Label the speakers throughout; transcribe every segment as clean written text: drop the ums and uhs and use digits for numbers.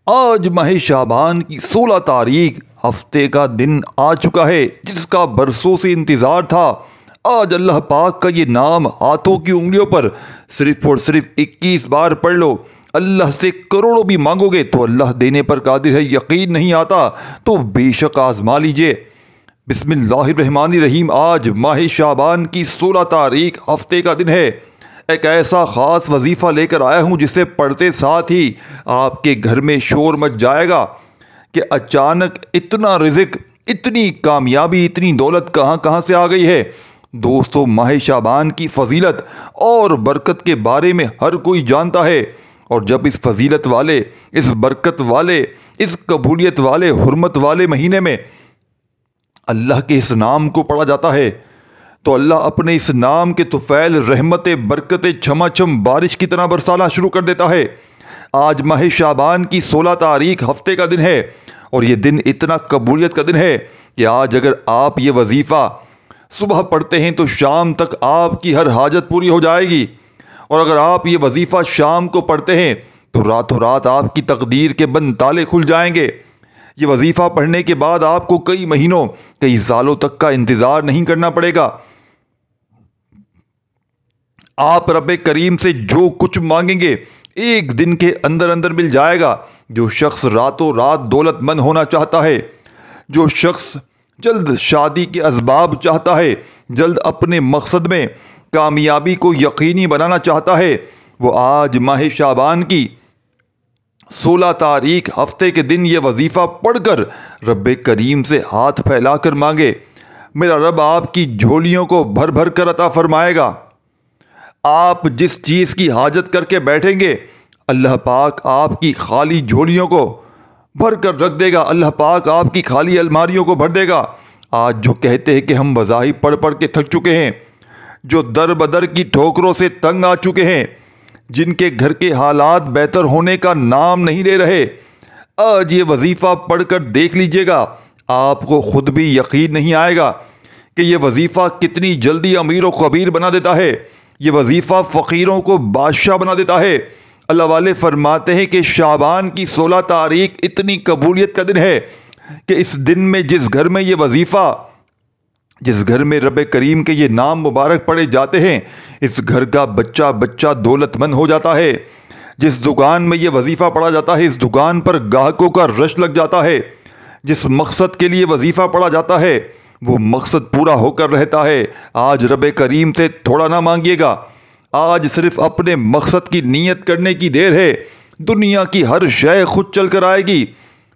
Speaker 1: آج ماہ شعبان کی 16 تاریخ ہفتے کا دن آ چکا ہے جس کا برسوں سے انتظار تھا۔ آج اللہ پاک کا یہ نام ہاتھوں کی انگلیوں پر صرف اور صرف 21 بار پڑھ لو۔ اللہ سے کروڑوں بھی مانگو گے تو اللہ دینے پر قادر ہے، یقین نہیں آتا تو بے شک آزما لیجئے۔ بسم اللہ الرحمن الرحیم۔ آج ماہ شعبان کی 16 تاریخ ہفتے کا دن ہے۔ ایک ایسا خاص وظیفہ لے کر آیا ہوں جسے پڑھتے ساتھ ہی آپ کے گھر میں شور مچ جائے گا کہ اچانک اتنا رزق، اتنی کامیابی، اتنی دولت کہاں سے آ گئی ہے۔ دوستو، ماہ شعبان کی فضیلت اور برکت کے بارے میں ہر کوئی جانتا ہے، اور جب اس فضیلت والے، اس برکت والے، اس قبولیت والے، حرمت والے مہینے میں اللہ کے اس نام کو پڑھا جاتا ہے تو اللہ اپنے اس نام کے طفیل رحمت برکت چھما چھم بارش کی طرح برسانا شروع کر دیتا ہے۔ آج ماہ شعبان کی 16 تاریخ ہفتے کا دن ہے، اور یہ دن اتنا قبولیت کا دن ہے کہ آج اگر آپ یہ وظیفہ صبح پڑھتے ہیں تو شام تک آپ کی ہر حاجت پوری ہو جائے گی، اور اگر آپ یہ وظیفہ شام کو پڑھتے ہیں تو راتوں رات آپ کی تقدیر کے بند تالے کھل جائیں گے۔ یہ وظیفہ پڑھنے کے بعد آپ کو کئی مہینوں، کئی سالوں تک کا انتظار نہیں کرنا پڑے گا۔ آپ رب کریم سے جو کچھ مانگیں گے ایک دن کے اندر اندر مل جائے گا۔ جو شخص راتوں رات دولت مند ہونا چاہتا ہے، جو شخص جلد شادی کے اسباب چاہتا ہے، جلد اپنے مقصد میں کامیابی کو یقینی بنانا چاہتا ہے، وہ آج ماہ شعبان کی 16 تاریخ ہفتے کے دن یہ وظیفہ پڑھ کر رب کریم سے ہاتھ پھیلا کر مانگے۔ میرا رب آپ کی جھولیوں کو بھر بھر کر عطا فرمائے گا۔ آپ جس چیز کی حاجت کر کے بیٹھیں گے، اللہ پاک آپ کی خالی جھولیوں کو بھر کر رکھ دے گا، اللہ پاک آپ کی خالی الماریوں کو بھر دے گا۔ آج جو کہتے ہیں کہ ہم وظائف پڑھ پڑھ کے تھک چکے ہیں، جو در بدر کی ٹھوکروں سے تنگ آ چکے ہیں، جن کے گھر کے حالات بہتر ہونے کا نام نہیں لے رہے، آج یہ وظیفہ پڑھ کر دیکھ لیجئے گا، آپ کو خود بھی یقین نہیں آئے گا کہ یہ وظیفہ کتنی جلدی امیر و خبیر بنا دیتا ہے۔ یہ وظیفہ فقیروں کو بادشاہ بنا دیتا ہے۔ اللہ والے فرماتے ہیں کہ شعبان کی 16 تاریخ اتنی قبولیت کا دن ہے کہ اس دن میں جس گھر میں یہ وظیفہ، جس گھر میں رب کریم کے یہ نام مبارک پڑھے جاتے ہیں، اس گھر کا بچہ بچہ دولت مند ہو جاتا ہے۔ جس دکان میں یہ وظیفہ پڑھا جاتا ہے، اس دکان پر گاہکوں کا رش لگ جاتا ہے۔ جس مقصد کے لیے وظیفہ پڑھا جاتا ہے وہ مقصد پورا ہو کر رہتا ہے۔ آج رب کریم سے تھوڑا نہ مانگیے گا، آج صرف اپنے مقصد کی نیت کرنے کی دیر ہے، دنیا کی ہر شے خود چل کر آئے گی۔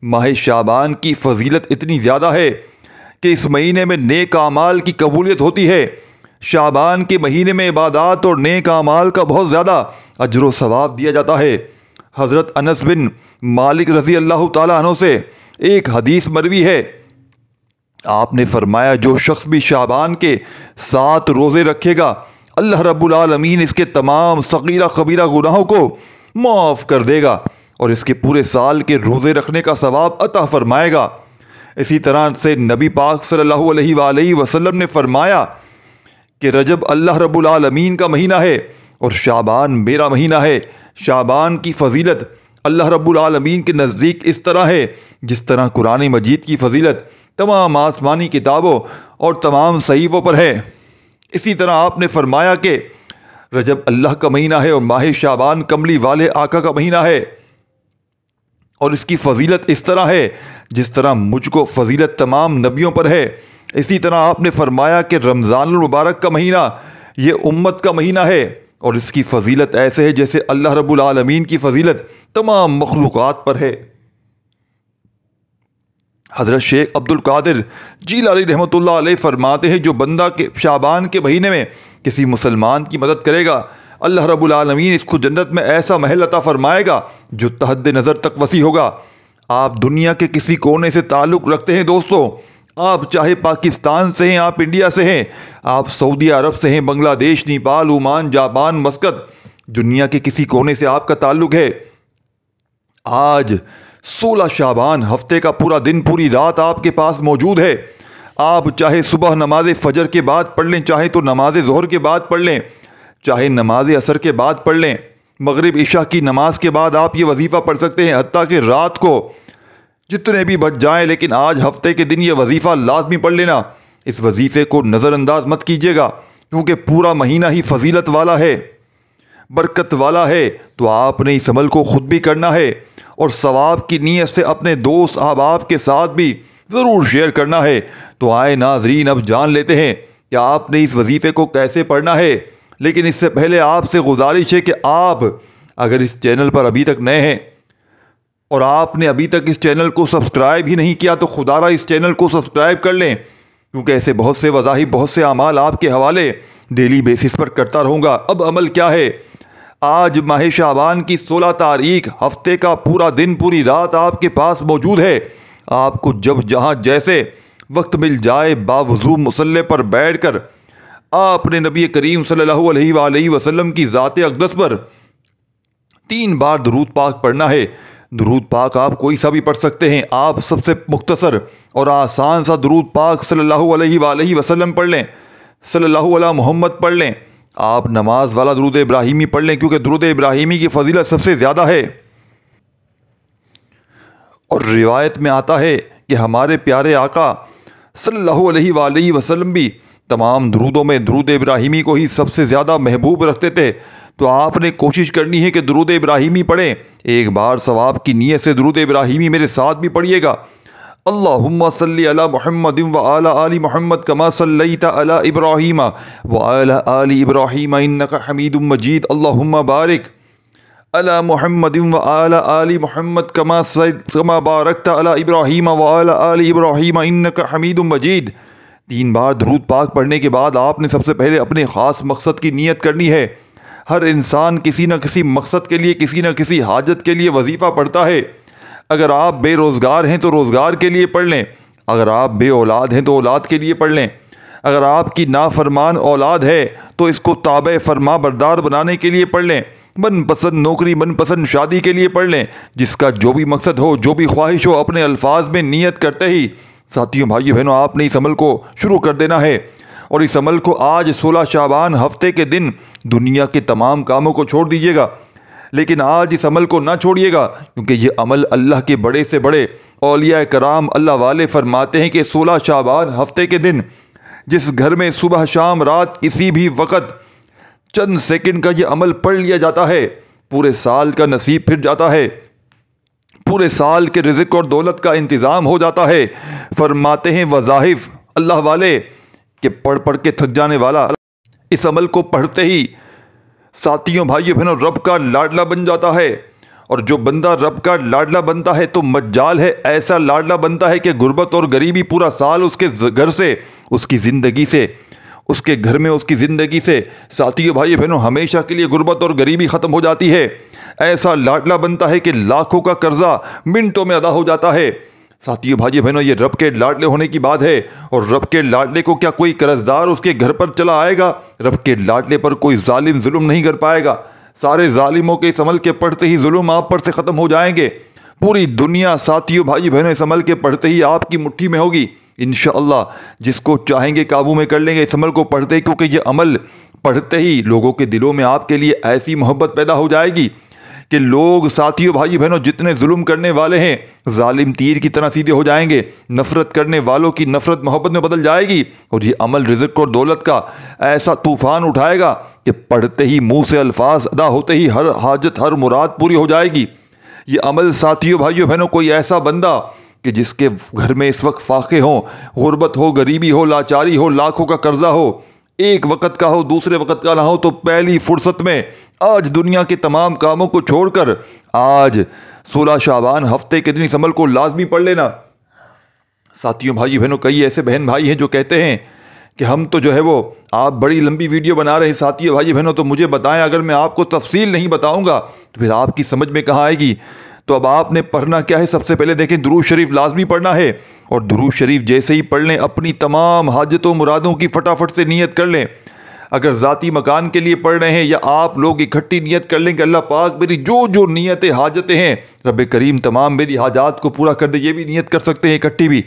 Speaker 1: ماہ شعبان کی فضیلت اتنی زیادہ ہے کہ اس مہینے میں نیک اعمال کی قبولیت ہوتی ہے۔ شعبان کے مہینے میں عبادات اور نیک اعمال کا بہت زیادہ اجر و ثواب دیا جاتا ہے۔ حضرت انس بن مالک رضی اللہ تعالیٰ عنہ سے ایک حدیث مروی ہے، آپ نے فرمایا جو شخص بھی شعبان کے 7 روزے رکھے گا، اللہ رب العالمین اس کے تمام صغیرہ کبیرہ گناہوں کو معاف کر دے گا اور اس کے پورے سال کے روزے رکھنے کا ثواب عطا فرمائے گا۔ اسی طرح سے نبی پاک صلی اللہ علیہ وآلہ وسلم نے فرمایا کہ رجب اللہ رب العالمین کا مہینہ ہے اور شعبان میرا مہینہ ہے۔ شعبان کی فضیلت اللہ رب العالمین کے نزدیک اس طرح ہے جس طرح قرآن مجید کی فضیلت تمام آسمانی کتابوں اور تمام صحیفوں پر ہے۔ اسی طرح آپ نے فرمایا کہ رجب اللہ کا مہینہ ہے اور ماہ شعبان کملی والے آقا کا مہینہ ہے، اور اس کی فضیلت اس طرح ہے جس طرح مجھ کو فضیلت تمام نبیوں پر ہے۔ اسی طرح آپ نے فرمایا کہ رمضان المبارک کا مہینہ یہ امت کا مہینہ ہے، اور اس کی فضیلت ایسے ہے جیسے اللہ رب العالمین کی فضیلت تمام مخلوقات پر ہے۔ حضرت شیخ عبد القادر جیلانی رحمۃ اللہ علیہ فرماتے ہیں جو بندہ کے شعبان کے مہینے میں کسی مسلمان کی مدد کرے گا، اللہ رب العالمین اس کو جنت میں ایسا محل عطا فرمائے گا جو تحد نظر تک وسیع ہوگا۔ آپ دنیا کے کسی کونے سے تعلق رکھتے ہیں دوستو، آپ چاہے پاکستان سے ہیں، آپ انڈیا سے ہیں، آپ سعودی عرب سے ہیں، بنگلہ دیش، نیپال، عمان، جاپان، مسقط، دنیا کے کسی کونے سے آپ کا تعلق ہے، آج 16 شعبان ہفتے کا پورا دن، پوری رات آپ کے پاس موجود ہے۔ آپ چاہے صبح نماز فجر کے بعد پڑھ لیں، چاہے تو نماز ظہر کے بعد پڑھ لیں، چاہے نماز عصر کے بعد پڑھ لیں، مغرب عشاء کی نماز کے بعد آپ یہ وظیفہ پڑھ سکتے ہیں، حتیٰ کہ رات کو جتنے بھی بچ جائیں، لیکن آج ہفتے کے دن یہ وظیفہ لازمی پڑھ لینا۔ اس وظیفے کو نظر انداز مت کیجیے گا، کیونکہ پورا مہینہ ہی فضیلت والا ہے، برکت والا ہے۔ تو آپ نے اس عمل کو خود بھی کرنا ہے اور ثواب کی نیت سے اپنے دوست احباب کے ساتھ بھی ضرور شیئر کرنا ہے۔ تو آئے ناظرین، اب جان لیتے ہیں کہ آپ نے اس وظیفے کو کیسے پڑھنا ہے۔ لیکن اس سے پہلے آپ سے گزارش ہے کہ آپ اگر اس چینل پر ابھی تک نئے ہیں اور آپ نے ابھی تک اس چینل کو سبسکرائب ہی نہیں کیا، تو خدا را اس چینل کو سبسکرائب کر لیں، کیونکہ ایسے بہت سے وظائف، بہت سے اعمال آپ کے حوالے ڈیلی بیسس پر کرتا رہوں گا۔ اب عمل کیا ہے؟ آج ماہ شعبان کی 16 تاریخ، ہفتے کا پورا دن، پوری رات آپ کے پاس موجود ہے۔ آپ کو جب جہاں جیسے وقت مل جائے، باوضو مصلی پر بیٹھ کر آپ نے نبی کریم صلی اللہ علیہ وآلہ وسلم کی ذات اقدس پر 3 بار درود پاک پڑھنا ہے۔ درود پاک آپ کوئی سا بھی پڑھ سکتے ہیں، آپ سب سے مختصر اور آسان سا درود پاک صلی اللہ علیہ وآلہ وسلم پڑھ لیں، صلی اللہ علیہ محمد پڑھ لیں۔ آپ نماز والا درود ابراہیمی پڑھ لیں، کیونکہ درود ابراہیمی کی فضیلت سب سے زیادہ ہے۔ اور روایت میں آتا ہے کہ ہمارے پیارے آقا صلی اللہ علیہ وآلہ وسلم بھی تمام درودوں میں درود ابراہیمی کو ہی سب سے زیادہ محبوب رکھتے تھے۔ تو آپ نے کوشش کرنی ہے کہ درود ابراہیمی پڑھیں۔ ایک بار ثواب کی نیت سے درود ابراہیمی میرے ساتھ بھی پڑھیے گا۔ اللہم صلی علی محمد وعلی آل محمد کما صلیت علی ابراہیم وعلی آل ابراہیم انک حمید مجید۔ اللہم بارک علی محمد وعلی آل محمد کما بارکت علی ابراہیم وعلی آل ابراہیم انک حمید مجید۔ 3 بار درود پاک پڑھنے کے بعد آپ نے سب سے پہلے اپنے خاص مقصد کی نیت کرنی ہے۔ ہر انسان کسی نہ کسی مقصد کے لیے، کسی نہ کسی حاجت کے لیے وظیفہ پڑھتا ہے۔ اگر آپ بے روزگار ہیں تو روزگار کے لیے پڑھ لیں، اگر آپ بے اولاد ہیں تو اولاد کے لیے پڑھ لیں، اگر آپ کی نافرمان اولاد ہے تو اس کو تابع فرما بردار بنانے کے لیے پڑھ لیں، من پسند نوکری، من پسند شادی کے لیے پڑھ لیں۔ جس کا جو بھی مقصد ہو، جو بھی خواہش ہو، اپنے الفاظ میں نیت کرتے ہی ساتھیوں، بھائیو بہنوں، آپ نے اس عمل کو شروع کر دینا ہے۔ اور اس عمل کو آج 16 شعبان ہفتے کے دن دنیا کے تمام کاموں کو چھوڑ دیجیے گا، لیکن آج اس عمل کو نہ چھوڑیے گا، کیونکہ یہ عمل اللہ کے بڑے سے بڑے اولیاء کرام اللہ والے فرماتے ہیں کہ 16 شعبان ہفتے کے دن جس گھر میں صبح شام رات کسی بھی وقت چند سیکنڈ کا یہ عمل پڑھ لیا جاتا ہے، پورے سال کا نصیب پھر جاتا ہے، پورے سال کے رزق اور دولت کا انتظام ہو جاتا ہے۔ فرماتے ہیں وظائف اللہ والے کہ پڑھ پڑھ کے تھک جانے والا اس عمل کو پڑھتے ہی ساتھیوں، بھائیوں بہنوں، رب کا لاڈلا بن جاتا ہے۔ اور جو بندہ رب کا لاڈلا بنتا ہے تو مجال ہے، ایسا لاڈلا بنتا ہے کہ غربت اور غریبی پورا سال اس کے گھر سے، اس کی زندگی سے، اس کے گھر میں، اس کی زندگی سے، ساتھیوں بھائیوں بہنوں، ہمیشہ کے لیے غربت اور غریبی ختم ہو جاتی ہے۔ ایسا لاڈلا بنتا ہے کہ لاکھوں کا قرضہ منٹوں میں ادا ہو جاتا ہے۔ ساتھیوں بھائیوں بہنوں، یہ رب کے لاڈلے ہونے کی بات ہے۔ اور رب کے لاڈلے کو کیا کوئی قرضدار اس کے گھر پر چلا آئے گا؟ رب کے لاڈلے پر کوئی ظالم ظلم نہیں کر پائے گا۔ سارے ظالموں کے اس عمل کے پڑھتے ہی ظلم آپ پر سے ختم ہو جائیں گے۔ پوری دنیا ساتھیوں بھائیوں بہنوں اس عمل کے پڑھتے ہی آپ کی مٹھی میں ہوگی انشاءاللہ۔ جس کو چاہیں گے قابو میں کر لیں گے اس عمل کو پڑھتے ہی، کیونکہ یہ عمل پڑھتے ہی لوگوں کے دلوں میں آپ کے لیے ایسی محبت پیدا ہو جائے گی کہ لوگ، ساتھیوں بھائی بہنوں، جتنے ظلم کرنے والے ہیں ظالم تیر کی طرح سیدھے ہو جائیں گے، نفرت کرنے والوں کی نفرت محبت میں بدل جائے گی، اور یہ عمل رزق اور دولت کا ایسا طوفان اٹھائے گا کہ پڑھتے ہی منہ سے الفاظ ادا ہوتے ہی ہر حاجت، ہر مراد پوری ہو جائے گی۔ یہ عمل ساتھیوں بھائیوں بہنوں، کوئی ایسا بندہ کہ جس کے گھر میں اس وقت فاقے ہوں، غربت ہو، غریبی ہو، لاچاری ہو، لاکھوں کا قرضہ ہو، ایک وقت کا ہو، دوسرے وقت کا نہ ہو، تو پہلی فرصت میں آج دنیا کے تمام کاموں کو چھوڑ کر آج 16 شعبان ہفتے کے دن اس عمل کو لازمی پڑھ لینا۔ ساتھیوں بھائی بہنوں، کئی ایسے بہن بھائی ہیں جو کہتے ہیں کہ ہم تو جو ہے وہ آپ بڑی لمبی ویڈیو بنا رہے ہیں ساتھیوں بھائی بہنوں، تو مجھے بتائیں، اگر میں آپ کو تفصیل نہیں بتاؤں گا تو پھر آپ کی سمجھ میں کہاں آئے گی؟ تو اب آپ نے پڑھنا کیا ہے؟ سب سے پہلے دیکھیں، درود شریف لازمی پڑھنا ہے، اور درود شریف جیسے ہی پڑھ لیں اپنی تمام حاجتوں مرادوں کی فٹافٹ سے نیت کر لیں۔ اگر ذاتی مکان کے لیے پڑھ رہے ہیں یا آپ لوگ اکٹھی نیت کر لیں کہ اللہ پاک میری جو جو نیتیں حاجتیں ہیں رب کریم تمام میری حاجات کو پورا کر دے، یہ بھی نیت کر سکتے ہیں اکٹھی بھی۔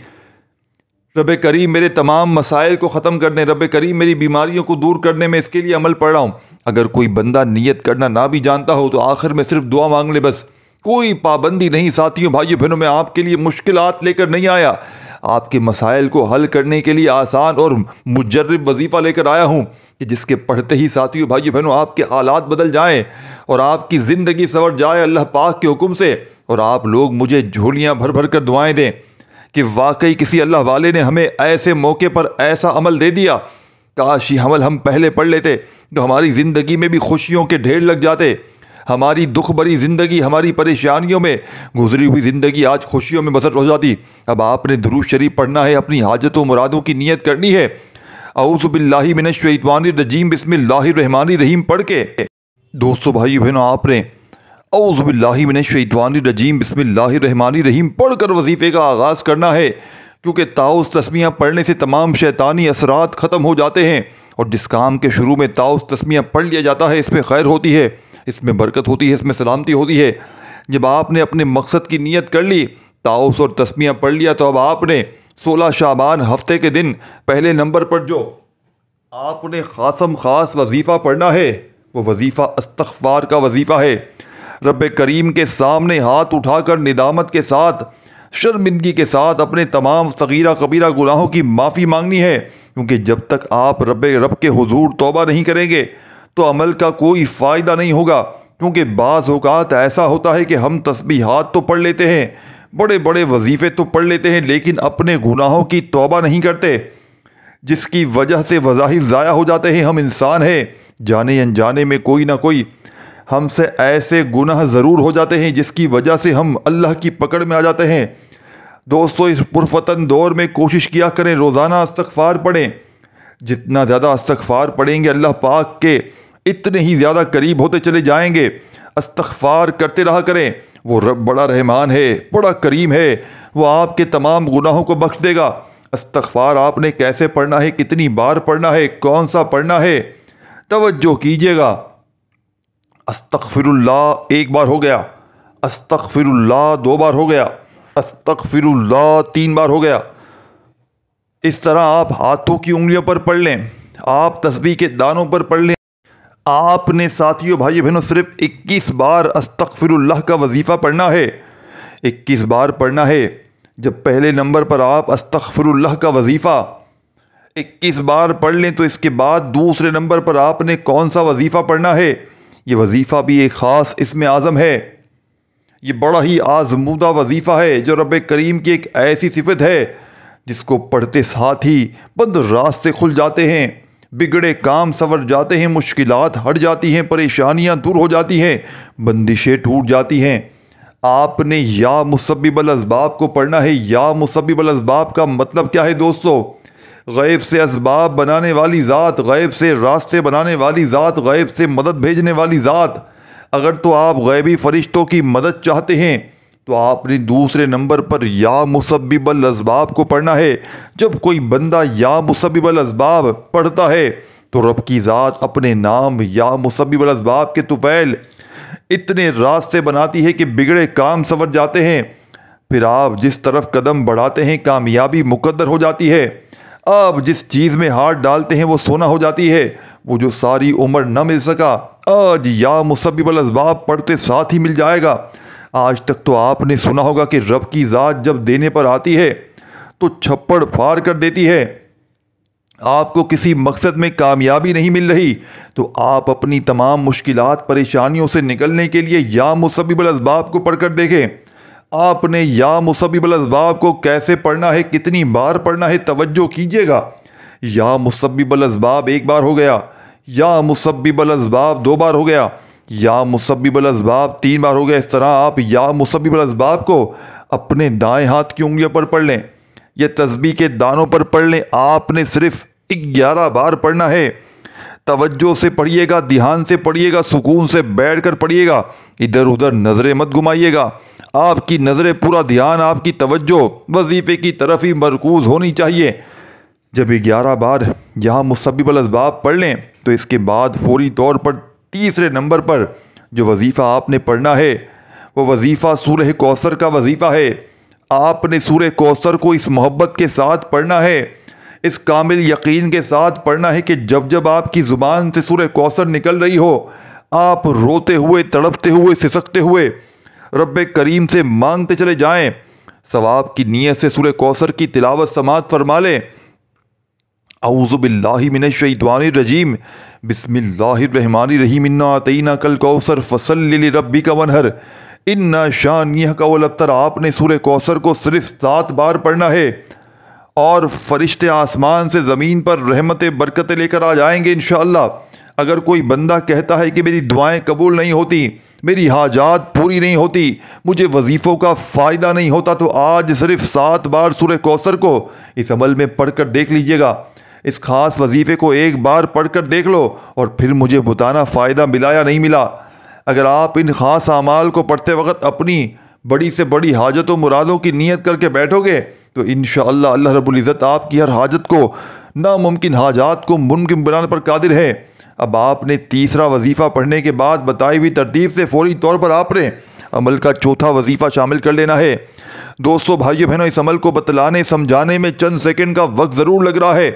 Speaker 1: رب کریم میرے تمام مسائل کو ختم کر دیں، رب کریم میری بیماریوں کو دور کرنے میں اس کے لیے عمل پڑھ رہا ہوں۔ اگر کوئی بندہ نیت کرنا نہ بھی جانتا ہو تو آخر میں صرف دعا مانگ لے بس، کوئی پابندی نہیں۔ ساتھیوں بھائیوں بہنوں، میں آپ کے لیے مشکلات لے کر نہیں آیا، آپ کے مسائل کو حل کرنے کے لیے آسان اور مجرب وظیفہ لے کر آیا ہوں کہ جس کے پڑھتے ہی ساتھیوں بھائیوں بہنوں آپ کے حالات بدل جائیں اور آپ کی زندگی سنور جائے اللہ پاک کے حکم سے، اور آپ لوگ مجھے جھولیاں بھر بھر کر دعائیں دیں کہ واقعی کسی اللہ والے نے ہمیں ایسے موقع پر ایسا عمل دے دیا، کاش یہ عمل ہم پہلے پڑھ لیتے تو ہماری زندگی میں بھی خوشیوں کے ڈھیر لگ جاتے۔ ہماری دکھ بھری زندگی، ہماری پریشانیوں میں گزری ہوئی زندگی آج خوشیوں میں بسر ہو جاتی۔ اب آپ نے درود شریف پڑھنا ہے، اپنی حاجتوں مرادوں کی نیت کرنی ہے۔ اعوذ باللہ من الشیطان الرجیم، بسم اللہ الرحمن الرحیم پڑھ کے دوستو بھائی بہنوں آپ نے اعوذ باللہ من الشیطان الرجیم بسم اللہ الرحمن الرحیم پڑھ کر وظیفے کا آغاز کرنا ہے، کیونکہ تعوذ تسمیہ پڑھنے سے تمام شیطانی اثرات ختم ہو جاتے ہیں، اور جس کام کے شروع میں تعوذ تسمیہ پڑھ لیا جاتا ہے اس میں خیر ہوتی ہے، اس میں برکت ہوتی ہے، اس میں سلامتی ہوتی ہے۔ جب آپ نے اپنے مقصد کی نیت کر لی، تعوذ اور تسمیہ پڑھ لیا، تو اب آپ نے 16 شعبان ہفتے کے دن پہلے نمبر پر جو آپ نے خاص وظیفہ پڑھنا ہے وہ وظیفہ استغفار کا وظیفہ ہے۔ رب کریم کے سامنے ہاتھ اٹھا کر ندامت کے ساتھ، شرمندگی کے ساتھ اپنے تمام صغیرہ کبیرہ گناہوں کی معافی مانگنی ہے، کیونکہ جب تک آپ رب کے حضور توبہ نہیں کریں گے تو عمل کا کوئی فائدہ نہیں ہوگا۔ کیونکہ بعض اوقات ایسا ہوتا ہے کہ ہم تسبیحات تو پڑھ لیتے ہیں، بڑے بڑے وظیفے تو پڑھ لیتے ہیں، لیکن اپنے گناہوں کی توبہ نہیں کرتے، جس کی وجہ سے وظائف ضائع ہو جاتے ہیں۔ ہم انسان ہیں، جانے انجانے میں کوئی نہ کوئی ہم سے ایسے گناہ ضرور ہو جاتے ہیں جس کی وجہ سے ہم اللہ کی پکڑ میں آ جاتے ہیں۔ دوستو اس پرفتن دور میں کوشش کیا کریں روزانہ استغفار پڑھیں، جتنا زیادہ استغفار پڑھیں گے اللہ پاک کے اتنے ہی زیادہ قریب ہوتے چلے جائیں گے۔ استغفار کرتے رہا کریں، وہ رب بڑا رحمان ہے، بڑا کریم ہے، وہ آپ کے تمام گناہوں کو بخش دے گا۔ استغفار آپ نے کیسے پڑھنا ہے، کتنی بار پڑھنا ہے، کون سا پڑھنا ہے، توجہ کیجیے گا۔ استغفر اللہ 1 بار ہو گیا، استغفر اللہ 2 بار ہو گیا، استغفر اللہ 3 بار ہو گیا۔ اس طرح آپ ہاتھوں کی انگلیوں پر پڑھ لیں، آپ تسبیح کے دانوں پر پڑھ لیں۔ آپ نے ساتھیوں بھائی بہنوں صرف 21 بار استغفر اللہ کا وظیفہ پڑھنا ہے، 21 بار پڑھنا ہے۔ جب پہلے نمبر پر آپ استغفر اللہ کا وظیفہ 21 بار پڑھ لیں تو اس کے بعد دوسرے نمبر پر آپ نے کون سا وظیفہ پڑھنا ہے؟ یہ وظیفہ بھی ایک خاص اسم اعظم ہے، یہ بڑا ہی آزمودہ وظیفہ ہے جو رب کریم کی ایک ایسی صفت ہے جس کو پڑھتے ساتھ ہی بند راستے کھل جاتے ہیں، بگڑے کام سنور جاتے ہیں، مشکلات ہٹ جاتی ہیں، پریشانیاں دور ہو جاتی ہیں، بندشیں ٹوٹ جاتی ہیں۔ آپ نے یا مسبب الاسباب کو پڑھنا ہے۔ یا مسبب الاسباب کا مطلب کیا ہے دوستو؟ غیب سے اسباب بنانے والی ذات، غیب سے راستے بنانے والی ذات، غیب سے مدد بھیجنے والی ذات۔ اگر تو آپ غیبی فرشتوں کی مدد چاہتے ہیں تو آپ نے دوسرے نمبر پر یا مسبب الاسباب کو پڑھنا ہے۔ جب کوئی بندہ یا مسبب الاسباب پڑھتا ہے تو رب کی ذات اپنے نام یا مسبب الاسباب کے طفیل اتنے راستے بناتی ہے کہ بگڑے کام سنور جاتے ہیں، پھر آپ جس طرف قدم بڑھاتے ہیں کامیابی مقدر ہو جاتی ہے، آپ جس چیز میں ہاتھ ڈالتے ہیں وہ سونا ہو جاتی ہے، وہ جو ساری عمر نہ مل سکا آج یا مسبب الاسباب پڑھتے ساتھ ہی مل جائے گا۔ آج تک تو آپ نے سنا ہوگا کہ رب کی ذات جب دینے پر آتی ہے تو چھپڑ پھاڑ کر دیتی ہے۔ آپ کو کسی مقصد میں کامیابی نہیں مل رہی تو آپ اپنی تمام مشکلات پریشانیوں سے نکلنے کے لیے یا مسبب الاسباب کو پڑھ کر دیکھیں۔ آپ نے یا مسبب الاسباب کو کیسے پڑھنا ہے، کتنی بار پڑھنا ہے، توجہ کیجیے گا۔ یا مسبب الاسباب 1 بار ہو گیا، یا مسبب الاسباب 2 بار ہو گیا، یا مسبب الاسباب 3 بار ہو گیا۔ اس طرح آپ یا مسبب الاسباب کو اپنے دائیں ہاتھ کی انگلیوں پر پڑھ لیں، یہ تسبیح کے دانوں پر پڑھ لیں۔ آپ نے صرف 11 بار پڑھنا ہے۔ توجہ سے پڑھیے گا، دھیان سے پڑھیے گا، سکون سے بیٹھ کر پڑھیے گا، ادھر ادھر نظریں مت گھمائیے گا۔ آپ کی نظریں، پورا دھیان، آپ کی توجہ وظیفے کی طرف ہی مرکوز ہونی چاہیے۔ جب 11 بار یہاں مسبب الاسباب پڑھ لیں تو اس کے بعد فوری طور پر تیسرے نمبر پر جو وظیفہ آپ نے پڑھنا ہے وہ وظیفہ سورہ کوثر کا وظیفہ ہے۔ آپ نے سورہ کوثر کو اس محبت کے ساتھ پڑھنا ہے، اس کامل یقین کے ساتھ پڑھنا ہے کہ جب جب آپ کی زبان سے سورہ کوثر نکل رہی ہو، آپ روتے ہوئے، تڑپتے ہوئے، سسکتے ہوئے رب کریم سے مانگتے چلے جائیں۔ ثواب کی نیت سے سورہ کوثر کی تلاوت سماعت فرما لیں۔ اعوذ باللہ من الشیطان الرجیم، بسم اللہ الرحمن الرحیم، انا اعطیناک الکوثر فصلی لربک وانحر ان شانئک هو الابتر۔ آپ نے سورہ کوثر کو صرف 7 بار پڑھنا ہے اور فرشتے آسمان سے زمین پر رحمت برکتیں لے کر آ جائیں گے انشاءاللہ۔ اگر کوئی بندہ کہتا ہے کہ میری دعائیں قبول نہیں ہوتی، میری حاجات پوری نہیں ہوتی، مجھے وظیفوں کا فائدہ نہیں ہوتا، تو آج صرف 7 بار سورہ کوثر کو اس عمل میں پڑھ کر دیکھ لیجئے گا۔ اس خاص وظیفے کو ایک بار پڑھ کر دیکھ لو اور پھر مجھے بتانا فائدہ ملا یا نہیں ملا۔ اگر آپ ان خاص اعمال کو پڑھتے وقت اپنی بڑی سے بڑی حاجت و مرادوں کی نیت کر کے بیٹھو گے تو انشاءاللہ اللہ رب العزت آپ کی ہر حاجت کو، ناممکن حاجات کو ممکن بنانے پر قادر ہے۔ اب آپ نے تیسرا وظیفہ پڑھنے کے بعد بتائی ہوئی ترتیب سے فوری طور پر آپ نے عمل کا چوتھا وظیفہ شامل کر لینا ہے۔ دوستو، بھائیو بہنوں، اس عمل کو بتلانے سمجھانے میں چند سیکنڈ کا وقت ضرور لگ رہا ہے،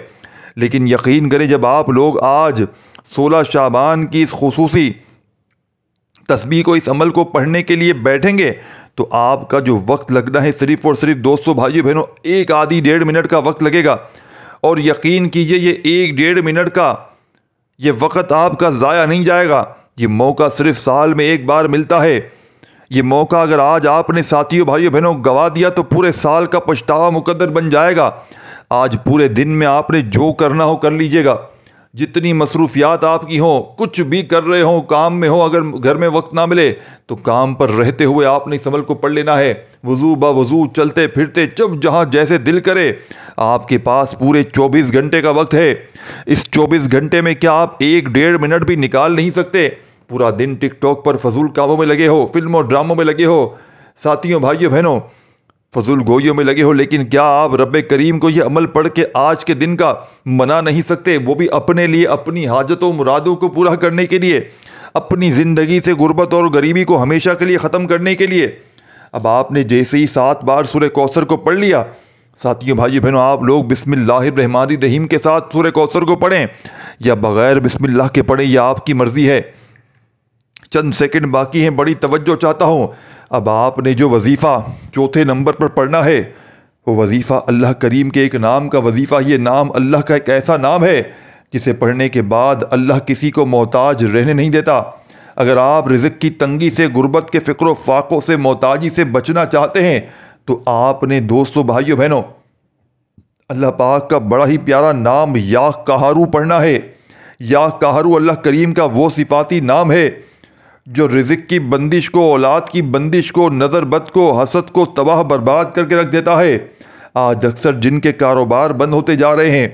Speaker 1: لیکن یقین کریں جب آپ لوگ آج 16 شعبان کی اس خصوصی تسبیح کو، اس عمل کو پڑھنے کے لیے بیٹھیں گے تو آپ کا جو وقت لگنا ہے صرف اور صرف دوستو بھائیو بہنوں 1 آدھی 1.5 منٹ کا وقت لگے گا۔ اور یقین کیجئے یہ 1 1.5 منٹ کا یہ وقت آپ کا ضائع نہیں جائے گا۔ یہ موقع صرف سال میں ایک بار ملتا ہے۔ یہ موقع اگر آج آپ نے ساتھیوں بھائیوں بہنوں گوا دیا تو پورے سال کا پچھتاوا مقدر بن جائے گا۔ آج پورے دن میں آپ نے جو کرنا ہو کر لیجئے گا، جتنی مصروفیات آپ کی ہوں، کچھ بھی کر رہے ہوں، کام میں ہو، اگر گھر میں وقت نہ ملے تو کام پر رہتے ہوئے آپ نے اس عمل کو پڑھ لینا ہے۔ وضو با وضو، چلتے پھرتے، جب جہاں جیسے دل کرے۔ آپ کے پاس پورے 24 گھنٹے کا وقت ہے۔ اس 24 گھنٹے میں کیا آپ 1 1.5 منٹ بھی نکال نہیں سکتے؟ پورا دن ٹک ٹاک پر فضول کاموں میں لگے ہو، فلموں ڈراموں میں لگے ہو، ساتھیوں بھائیوں بہنوں فضول گوئیوں میں لگے ہو، لیکن کیا آپ رب کریم کو یہ عمل پڑھ کے آج کے دن کا منا نہیں سکتے؟ وہ بھی اپنے لیے، اپنی حاجتوں مرادوں کو پورا کرنے کے لیے، اپنی زندگی سے غربت اور غریبی کو ہمیشہ کے لیے ختم کرنے کے لیے۔ اب آپ نے جیسے ہی 7 بار سورہ کوثر کو پڑھ لیا، ساتھیوں بھائیوں بہنوں آپ لوگ بسم اللہ الرحمن الرحیم کے ساتھ سورہ کوثر کو پڑھیں یا بغیر بسم اللہ کے پڑھیں، یہ آپ کی مرضی ہے۔ چند سیکنڈ باقی ہیں، بڑی توجہ چاہتا ہوں۔ اب آپ نے جو وظیفہ چوتھے نمبر پر پڑھنا ہے وہ وظیفہ اللہ کریم کے ایک نام کا وظیفہ۔ یہ نام اللہ کا ایک ایسا نام ہے جسے پڑھنے کے بعد اللہ کسی کو محتاج رہنے نہیں دیتا۔ اگر آپ رزق کی تنگی سے، غربت کے فقر و فاقوں سے، محتاجی سے بچنا چاہتے ہیں تو آپ نے دوستو بھائیوں بہنوں اللہ پاک کا بڑا ہی پیارا نام یا قہارو پڑھنا ہے۔ یا قہارو اللہ کریم کا وہ صفاتی نام ہے جو رزق کی بندش کو، اولاد کی بندش کو، نظر بد کو، حسد کو تباہ برباد کر کے رکھ دیتا ہے۔ آج اکثر جن کے کاروبار بند ہوتے جا رہے ہیں،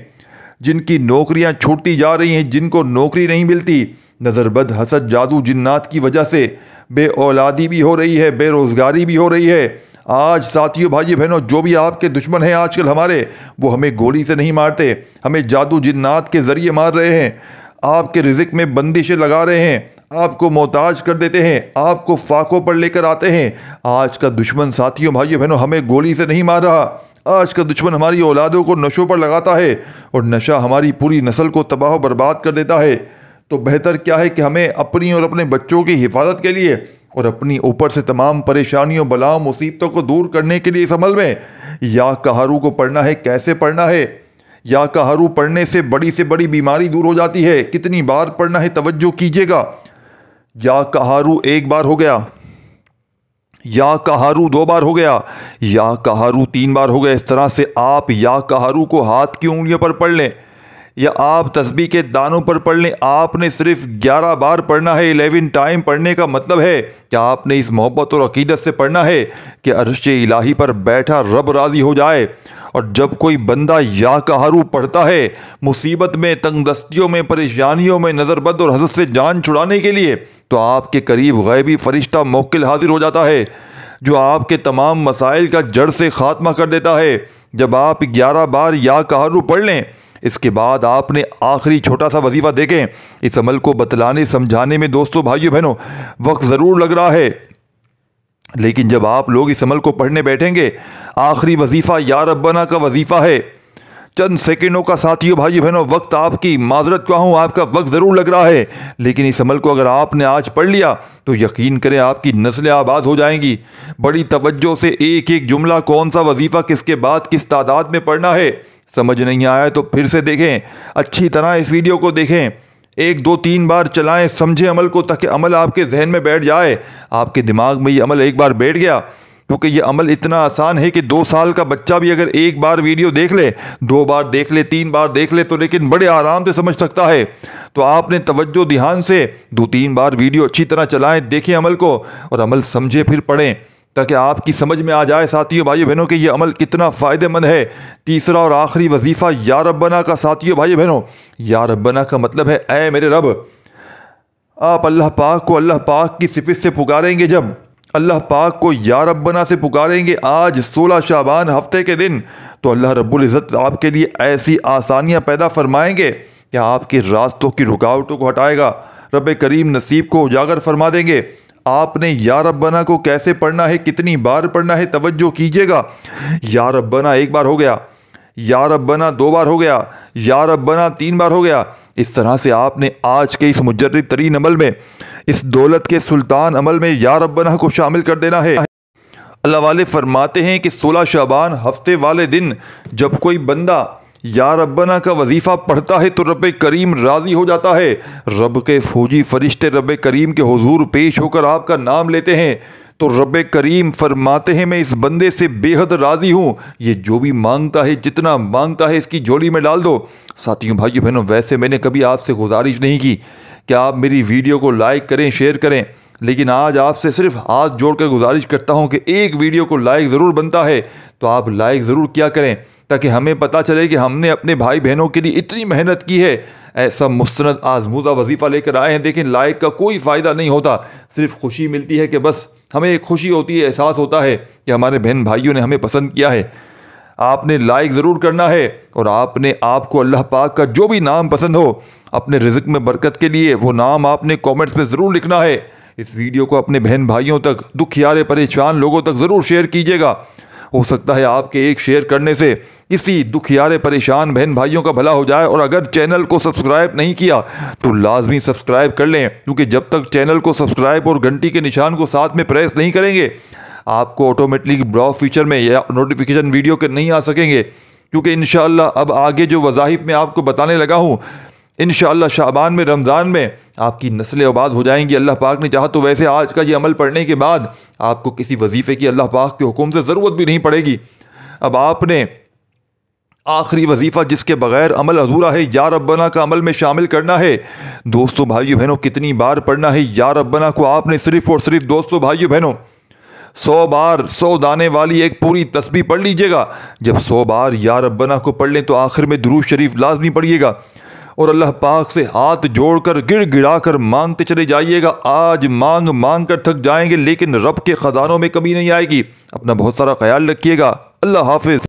Speaker 1: جن کی نوکریاں چھوٹتی جا رہی ہیں، جن کو نوکری نہیں ملتی، نظر بد، حسد، جادو، جنات کی وجہ سے بے اولادی بھی ہو رہی ہے، بے روزگاری بھی ہو رہی ہے۔ آج ساتھیوں بھائیوں بہنوں جو بھی آپ کے دشمن ہیں آج کل ہمارے، وہ ہمیں گولی سے نہیں مارتے، ہمیں جادو جنات کے ذریعے مار رہے ہیں، آپ کے رزق میں بندشیں لگا رہے ہیں، آپ کو محتاج کر دیتے ہیں، آپ کو فاقوں پر لے کر آتے ہیں۔ آج کا دشمن ساتھیوں بھائیوں بہنوں ہمیں گولی سے نہیں مار رہا، آج کا دشمن ہماری اولادوں کو نشوں پر لگاتا ہے، اور نشہ ہماری پوری نسل کو تباہ و برباد کر دیتا ہے۔ تو بہتر کیا ہے کہ ہمیں اپنی اور اپنے بچوں کی حفاظت کے لیے اور اپنی اوپر سے تمام پریشانیوں، بلاؤں، مصیبتوں کو دور کرنے کے لیے اس عمل میں یا قہارو کو پڑھنا ہے۔ کیسے پڑھنا ہے؟ یا قہارو پڑھنے سے بڑی بیماری دور ہو جاتی ہے۔ کتنی بار پڑھنا ہے توجہ کیجیے گا۔ یا قہارو 1 بار ہو گیا، یا قہارو 2 بار ہو گیا، یا قہارو 3 بار ہو گیا۔ اس طرح سے آپ یا قہارو کو ہاتھ کی انگلیوں پر پڑھ لیں یا آپ تسبیح کے دانوں پر پڑھ لیں۔ آپ نے صرف 11 بار پڑھنا ہے۔ 11 ٹائم پڑھنے کا مطلب ہے کہ آپ نے اس محبت اور عقیدت سے پڑھنا ہے کہ عرش الہی پر بیٹھا رب راضی ہو جائے۔ اور جب کوئی بندہ یا قہارو پڑھتا ہے مصیبت میں، تنگ دستیوں میں، پریشانیوں میں، نظر بد اور حسد سے جان چھڑانے کے لیے، تو آپ کے قریب غیبی فرشتہ موکل حاضر ہو جاتا ہے جو آپ کے تمام مسائل کا جڑ سے خاتمہ کر دیتا ہے۔ جب آپ 11 بار یا قہارو پڑھ لیں، اس کے بعد آپ نے آخری چھوٹا سا وظیفہ دیکھیں۔ اس عمل کو بتلانے سمجھانے میں دوستو بھائیو بہنوں وقت ضرور لگ رہا ہے، لیکن جب آپ لوگ اس عمل کو پڑھنے بیٹھیں گے، آخری وظیفہ یا ربنا کا وظیفہ ہے، چند سیکنڈوں کا ساتھیوں بھائی بہنوں وقت، آپ کی معذرت کا ہوں، آپ کا وقت ضرور لگ رہا ہے، لیکن اس عمل کو اگر آپ نے آج پڑھ لیا تو یقین کریں آپ کی نسلیں آباد ہو جائیں گی۔ بڑی توجہ سے ایک ایک جملہ، کون سا وظیفہ کس کے بعد کس تعداد میں پڑھنا ہے، سمجھ نہیں آیا تو پھر سے دیکھیں، اچھی طرح اس ویڈیو کو دیکھیں، 1 2 3 بار چلائیں، سمجھیں عمل کو، تاکہ عمل آپ کے ذہن میں بیٹھ جائے۔ آپ کے دماغ میں یہ عمل ایک بار بیٹھ گیا، کیونکہ یہ عمل اتنا آسان ہے کہ 2 سال کا بچہ بھی اگر ایک بار ویڈیو دیکھ لے، 2 بار دیکھ لے، 3 بار دیکھ لے تو لیکن بڑے آرام سے سمجھ سکتا ہے۔ تو آپ نے توجہ دھیان سے 2 3 بار ویڈیو اچھی طرح چلائیں، دیکھیں عمل کو اور عمل سمجھے پھر پڑھیں، تاکہ آپ کی سمجھ میں آ جائے ساتھیوں بھائی بہنوں کہ یہ عمل کتنا فائدہ مند ہے۔ تیسرا اور آخری وظیفہ یا ربنا کا ساتھیوں بھائی بہنوں، یا ربنا کا مطلب ہے اے میرے رب۔ آپ اللہ پاک کو اللہ پاک کی صفت سے پکاریں گے، جب اللہ پاک کو یا ربنا سے پکاریں گے آج 16 شعبان ہفتے کے دن، تو اللہ رب العزت آپ کے لیے ایسی آسانیاں پیدا فرمائیں گے کہ آپ کے راستوں کی رکاوٹوں کو ہٹائے گا۔ رب کریم نصیب کو اجاگر فرما دیں گے۔ آپ نے یا ربنا کو کیسے پڑھنا ہے، کتنی بار پڑھنا ہے، توجہ کیجیے گا۔ یا ربنا 1 بار ہو گیا، یا ربنا 2 بار ہو گیا، یا ربنا 3 بار ہو گیا۔ اس طرح سے آپ نے آج کے اس مجرد ترین عمل میں، اس دولت کے سلطان عمل میں یا ربنا کو شامل کر دینا ہے۔ اللہ والے فرماتے ہیں کہ 16 شعبان ہفتے والے دن جب کوئی بندہ یا ربنا کا وظیفہ پڑھتا ہے تو رب کریم راضی ہو جاتا ہے۔ رب کے فوجی فرشتے رب کریم کے حضور پیش ہو کر آپ کا نام لیتے ہیں تو رب کریم فرماتے ہیں میں اس بندے سے بے حد راضی ہوں، یہ جو بھی مانگتا ہے، جتنا مانگتا ہے اس کی جھولی میں ڈال دو۔ ساتھیوں بھائیو بہنوں، ویسے میں نے کبھی آپ سے گزارش نہیں کی کہ آپ میری ویڈیو کو لائک کریں، شیئر کریں، لیکن آج آپ سے صرف ہاتھ جوڑ کر گزارش کرتا ہوں کہ ایک ویڈیو کو لائک ضرور بنتا ہے، تو آپ لائک ضرور کیا کریں تاکہ ہمیں پتہ چلے کہ ہم نے اپنے بھائی بہنوں کے لیے اتنی محنت کی ہے، ایسا مستند آزمودہ وظیفہ لے کر آئے ہیں۔ دیکھیں لائک کا کوئی فائدہ نہیں ہوتا، صرف خوشی ملتی ہے کہ بس ہمیں ایک خوشی ہوتی ہے، احساس ہوتا ہے کہ ہمارے بہن بھائیوں نے ہمیں پسند کیا ہے۔ آپ نے لائک ضرور کرنا ہے اور آپ کو اللہ پاک کا جو بھی نام پسند ہو اپنے رزق میں برکت کے لیے وہ نام آپ نے کومنٹس میں ضرور لکھنا ہے۔ اس ویڈیو کو اپنے بہن بھائیوں تک، دکھیارے پریشان لوگوں تک ضرور شیئر کیجیے گا۔ ہو سکتا ہے آپ کے ایک شیئر کرنے سے کسی دکھیارے پریشان بہن بھائیوں کا بھلا ہو جائے۔ اور اگر چینل کو سبسکرائب نہیں کیا تو لازمی سبسکرائب کر لیں، کیونکہ جب تک چینل کو سبسکرائب اور گھنٹی کے نشان کو ساتھ میں پریس نہیں کریں گے آپ کو آٹومیٹکلی براؤز فیچر میں یا نوٹیفیکیشن ویڈیو کے نہیں آ سکیں گے، کیونکہ انشاءاللہ اب آگے جو وظائف میں آپ کو بتانے لگا ہوں انشاءاللہ شعبان میں، رمضان میں آپ کی نسلیں آباد ہو جائیں گی اللہ پاک نے چاہا تو۔ ویسے آج کا یہ عمل پڑھنے کے بعد آپ کو کسی وظیفے کی اللہ پاک کے حکم سے ضرورت بھی نہیں پڑے گی۔ اب آپ نے آخری وظیفہ جس کے بغیر عمل ادھورا ہے، یا ربنا کا عمل میں شامل کرنا ہے۔ دوستو بھائیو بہنوں، کتنی بار پڑھنا ہے یا ربنا کو؟ آپ نے صرف اور صرف دوستو بھائیو بہنوں 100 بار 100 دانے والی ایک پوری تسبیح پڑھ لیجئے گا۔ جب 100 بار یا ربنا کو پڑھ لیں تو آخر میں درود شریف لازمی پڑھیے گا اور اللہ پاک سے ہاتھ جوڑ کر گڑ گڑا کر مانگتے چلے جائیے گا۔ آج مانگ مانگ کر تھک جائیں گے لیکن رب کے خزانوں میں کمی نہیں آئے گی۔ اپنا بہت سارا خیال رکھیے گا۔ اللہ حافظ۔